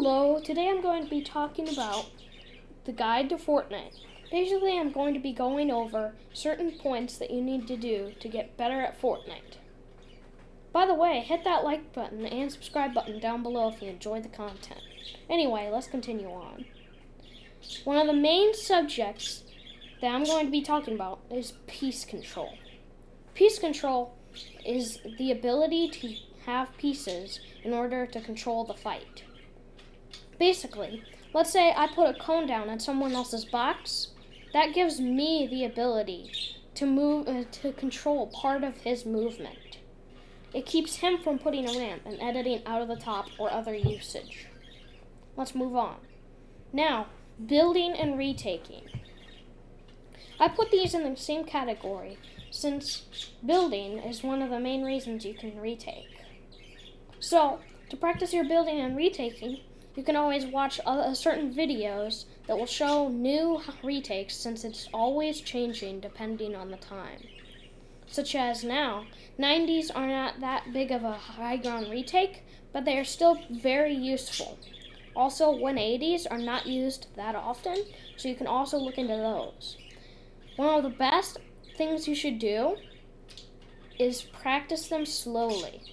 Hello, today I'm going to be talking about the guide to Fortnite. Basically, I'm going to be going over certain points that you need to do to get better at Fortnite. By the way, hit that like button and subscribe button down below if you enjoyed the content. Anyway, let's continue on. One of the main subjects that I'm going to be talking about is peace control. Peace control is the ability to have pieces in order to control the fight. Basically, let's say I put a cone down in someone else's box. That gives me the ability to move to control part of his movement. It keeps him from putting a ramp and editing out of the top or other usage. Let's move on. Now, building and retaking. I put these in the same category since building is one of the main reasons you can retake. So, to practice your building and retaking, you can always watch certain videos that will show new retakes since it's always changing depending on the time. Such as now, 90s are not that big of a high ground retake, but they are still very useful. Also, 180s are not used that often, so you can also look into those. One of the best things you should do is practice them slowly.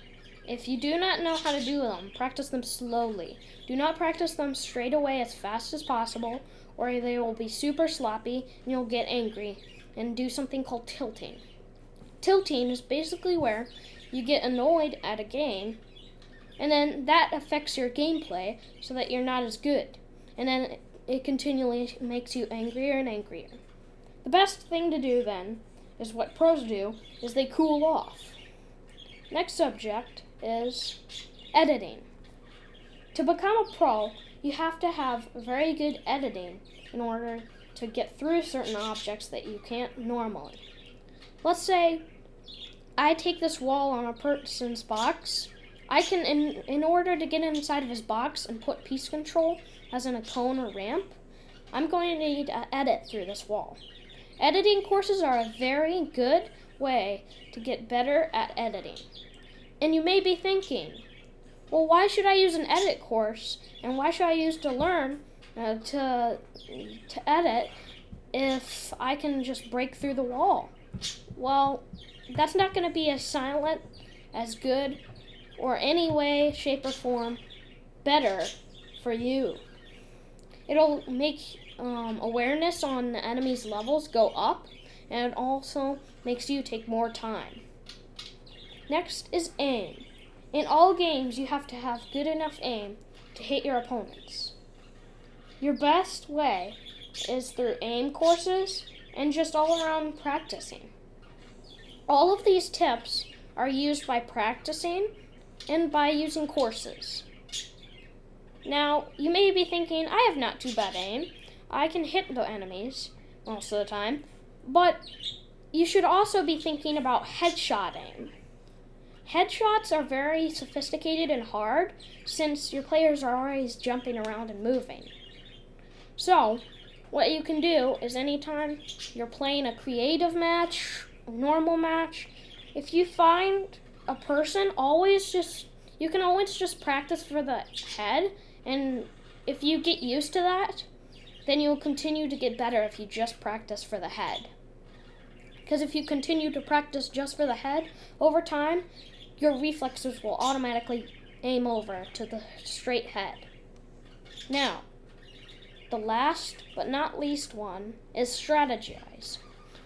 If you do not know how to do them, practice them slowly. Do not practice them straight away as fast as possible, or they will be super sloppy and you'll get angry and do something called tilting. Tilting is basically where you get annoyed at a game, and then that affects your gameplay so that you're not as good. And then it continually makes you angrier and angrier. The best thing to do then is what pros do, is they cool off. Next subject is editing. To become a pro, you have to have very good editing in order to get through certain objects that you can't normally. Let's say I take this wall on a person's box. I can, in order to get inside of his box and put peace control, as in a cone or ramp, I'm going to need to edit through this wall. Editing courses are a very good way to get better at editing. And you may be thinking, well, why should I use an edit course and why should I use to learn to edit if I can just break through the wall? Well, that's not going to be as silent, as good, or any way, shape, or form better for you. It'll make awareness on the enemy's levels go up, and it also makes you take more time. Next is aim. In all games, you have to have good enough aim to hit your opponents. Your best way is through aim courses and just all around practicing. All of these tips are used by practicing and by using courses. Now, you may be thinking, I have not too bad aim. I can hit the enemies most of the time, but you should also be thinking about headshot aim. Headshots are very sophisticated and hard since your players are always jumping around and moving. So, what you can do is anytime you're playing a creative match, a normal match, if you find a person, you can always just practice for the head, and if you get used to that, then you'll continue to get better if you just practice for the head. Because if you continue to practice just for the head, over time, your reflexes will automatically aim over to the straight head. Now, the last but not least one is strategize,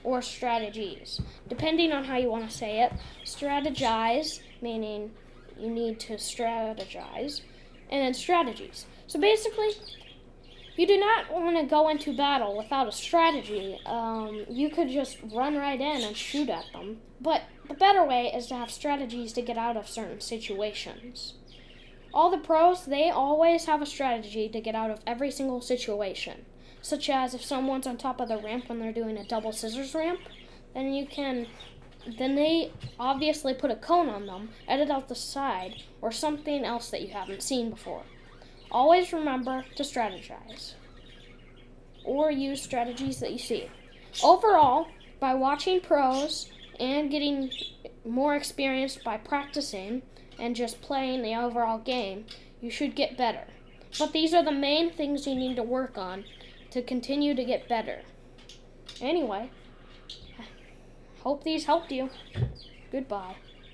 or strategies. Depending on how you want to say it, strategize, meaning you need to strategize, and then strategies. So basically, you do not want to go into battle without a strategy. You could just run right in and shoot at them. But the better way is to have strategies to get out of certain situations. All the pros, they always have a strategy to get out of every single situation. Such as if someone's on top of the ramp when they're doing a double scissors ramp, then they obviously put a cone on them, edit out the side, or something else that you haven't seen before. Always remember to strategize, or use strategies that you see. Overall, by watching pros and getting more experience by practicing and just playing the overall game, you should get better. But these are the main things you need to work on to continue to get better. Anyway, hope these helped you. Goodbye.